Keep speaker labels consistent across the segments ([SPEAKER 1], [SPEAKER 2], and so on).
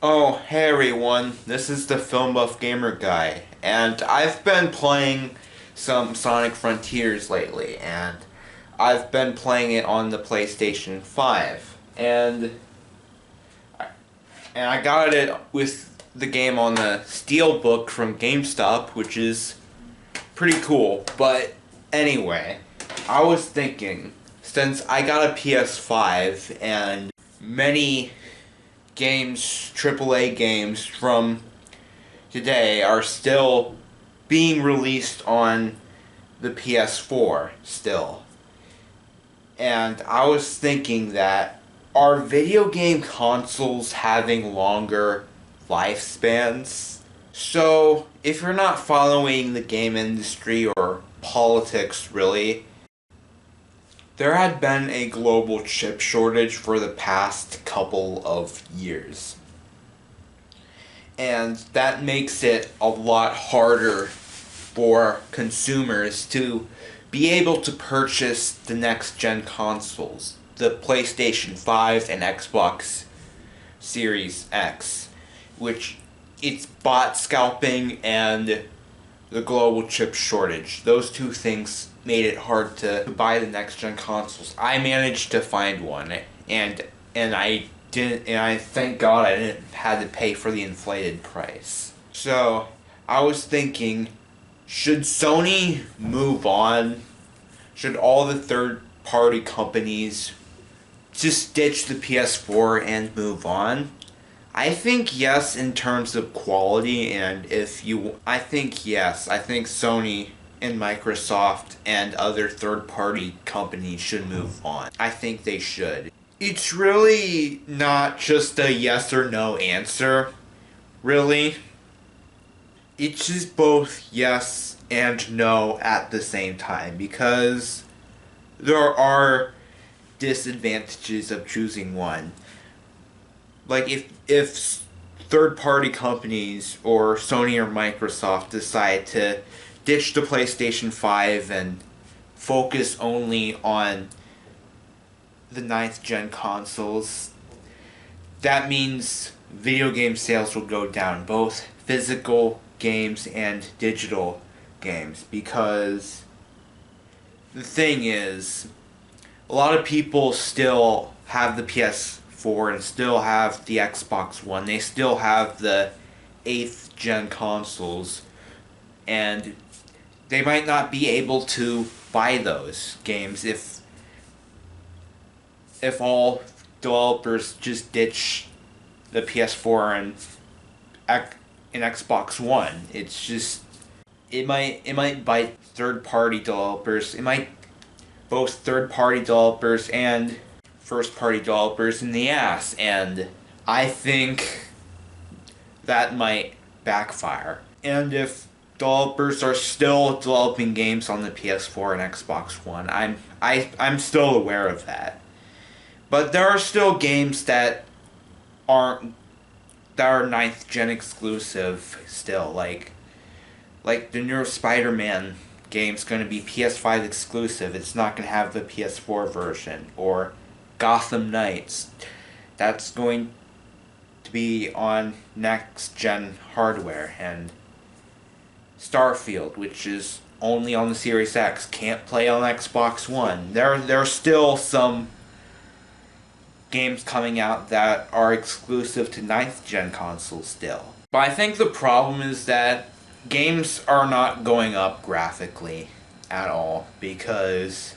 [SPEAKER 1] Oh, hey everyone, this is the Film Buff Gamer Guy, and I've been playing some Sonic Frontiers lately, and I've been playing it on the PlayStation 5, and I got it with the game on the Steelbook from GameStop, which is pretty cool, but anyway, I was thinking, since I got a PS5, and many games, AAA games from today are still being released on the PS4 still. And I was thinking that are video game consoles having longer lifespans? So, if you're not following the game industry or politics really, there had been a global chip shortage for the past couple of years. And that makes it a lot harder for consumers to be able to purchase the next gen consoles, the PlayStation 5 and Xbox Series X, which it's bot scalping and the global chip shortage. Those two things made it hard to buy the next gen consoles. I managed to find one, and I didn't, and I thank God I didn't had to pay for the inflated price. So I was thinking, should Sony move on? Should all the third party companies just ditch the PS4 and move on? I think yes in terms of quality, and I think yes. I think Sony and Microsoft and other third party companies should move on. I think they should. It's really not just a yes or no answer, really. It's just both yes and no at the same time, because there are disadvantages of choosing one. Like if third party companies or Sony or Microsoft decide to ditch the PlayStation 5 and focus only on the ninth gen consoles, that means video game sales will go down, both physical games and digital games, because the thing is, a lot of people still have the PS4 and still have the Xbox One. They still have the 8th gen consoles, and they might not be able to buy those games if all developers just ditch the PS4 and Xbox One. It's just it might bite third party developers. It might both third party developers and first party developers in the ass, and I think that might backfire. And if developers are still developing games on the PS4 and Xbox One, I'm still aware of that. But there are still games that aren't that are ninth gen exclusive still, like the new Spider-Man game's going to be PS5 exclusive. It's not going to have the PS4 version. Or Gotham Knights, that's going to be on next gen hardware. And Starfield, which is only on the Series X, can't play on Xbox One. There are still some games coming out that are exclusive to ninth gen consoles still. But I think the problem is that games are not going up graphically at all, because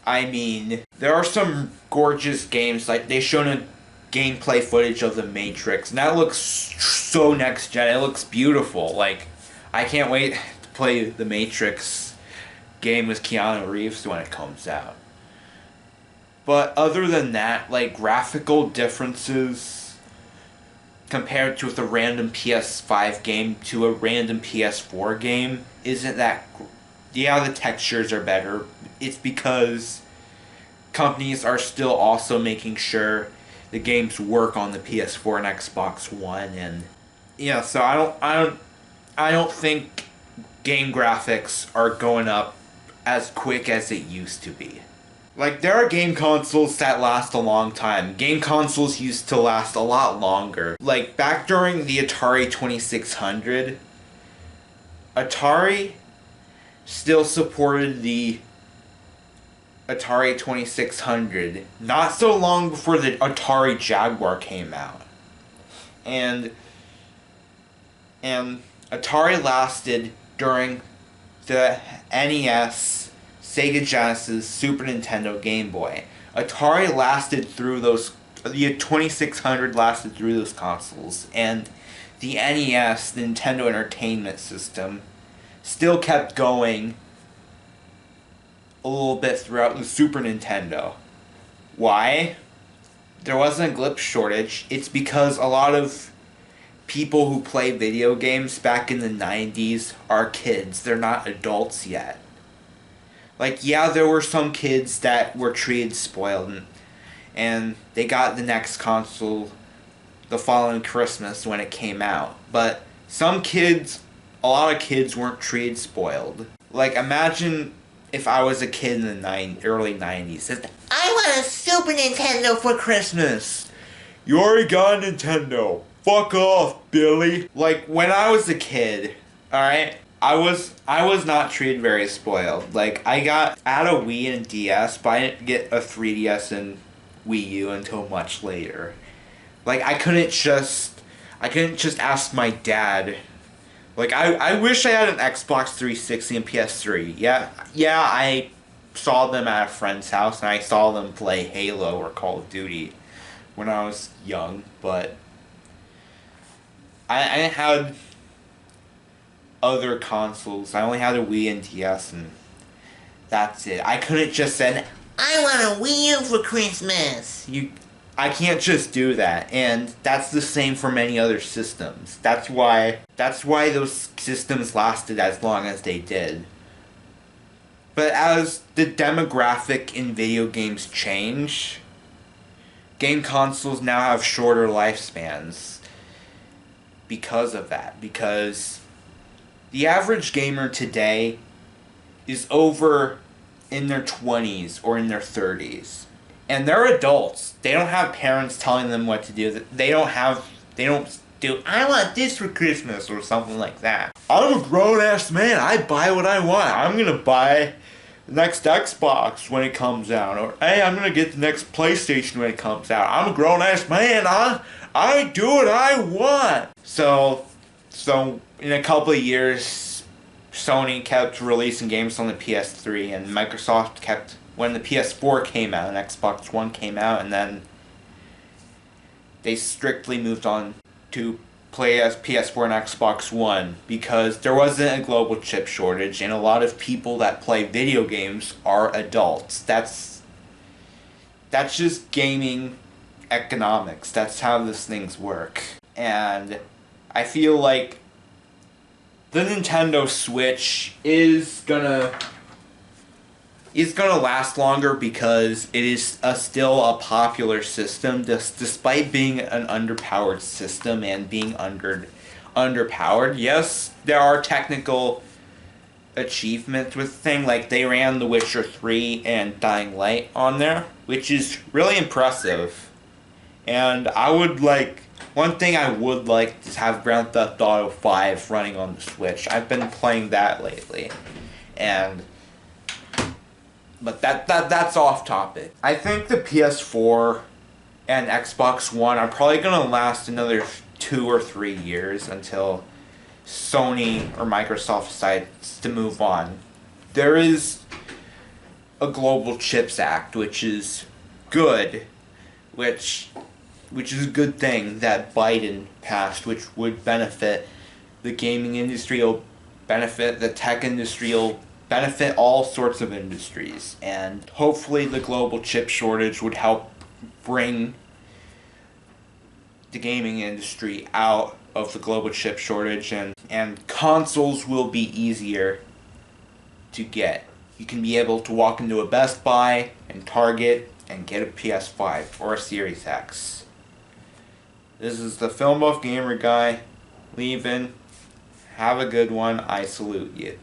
[SPEAKER 1] I mean, there are some gorgeous games, like they showed a gameplay footage of The Matrix, and that looks so next gen. It looks beautiful. Like, I can't wait to play The Matrix game with Keanu Reeves when it comes out. But other than that, like, graphical differences compared to a random PS5 game to a random PS4 game isn't that. Yeah, the textures are better. It's because companies are still also making sure the games work on the PS4 and Xbox One, and yeah, so I don't think game graphics are going up as quick as it used to be. Like, there are game consoles that last a long time. Game consoles used to last a lot longer. Like, back during the Atari 2600, Atari still supported the Atari 2600 not so long before the Atari Jaguar came out. And Atari lasted during the NES, Sega Genesis, Super Nintendo, Game Boy. Atari lasted through those. The 2600 lasted through those consoles, and the NES, the Nintendo Entertainment System, still kept going a little bit throughout the Super Nintendo. Why? There wasn't a glitch shortage. It's because a lot of people who play video games back in the 90s are kids. They're not adults yet. Like, yeah, there were some kids that were treated spoiled, and they got the next console the following Christmas when it came out. But some kids, a lot of kids weren't treated spoiled. Like, imagine if I was a kid in the early 90s. Said, I want a Super Nintendo for Christmas. You already got a Nintendo. Fuck off, Billy. Like, when I was a kid, alright, I was not treated very spoiled. Like, I got out a Wii and DS, but I didn't get a 3DS and Wii U until much later. Like, I couldn't just ask my dad. Like, I wish I had an Xbox 360 and PS3. Yeah, I saw them at a friend's house, and I saw them play Halo or Call of Duty when I was young, but I had other consoles. I only had a Wii and DS, and that's it. I couldn't just say, I want a Wii U for Christmas. I can't just do that, and that's the same for many other systems. That's why those systems lasted as long as they did. But as the demographic in video games change, game consoles now have shorter lifespans because of that. Because the average gamer today is over in their 20s or in their 30s. And they're adults. They don't have parents telling them what to do. They don't do, I want this for Christmas or something like that. I'm a grown-ass man. I buy what I want. I'm gonna buy the next Xbox when it comes out. Or, hey, I'm gonna get the next PlayStation when it comes out. I'm a grown-ass man. I do what I want. So in a couple of years, Sony kept releasing games on the PS3, and Microsoft kept, when the PS4 came out and Xbox One came out, and then they strictly moved on to play as PS4 and Xbox One because there wasn't a global chip shortage, and a lot of people that play video games are adults. That's just gaming economics. That's how these things work. And I feel like the Nintendo Switch is gonna last longer because it is still a popular system, despite being an underpowered system and being underpowered. Yes, there are technical achievements with the thing, like they ran The Witcher 3 and Dying Light on there, which is really impressive. And one thing I would like is have Grand Theft Auto 5 running on the Switch. I've been playing that lately, but that's off topic. I think the PS4 and Xbox One are probably gonna last another 2 or 3 years until Sony or Microsoft decides to move on. There is a Global Chips Act, which is good, which is a good thing that Biden passed, which would benefit the gaming industry, will benefit the tech industry, will benefit all sorts of industries. And hopefully the global chip shortage would help bring the gaming industry out of the global chip shortage, and consoles will be easier to get. You can be able to walk into a Best Buy and Target and get a PS5 or a Series X. This is the Film Buff Gamer Guy leaving. Have a good one. I salute you.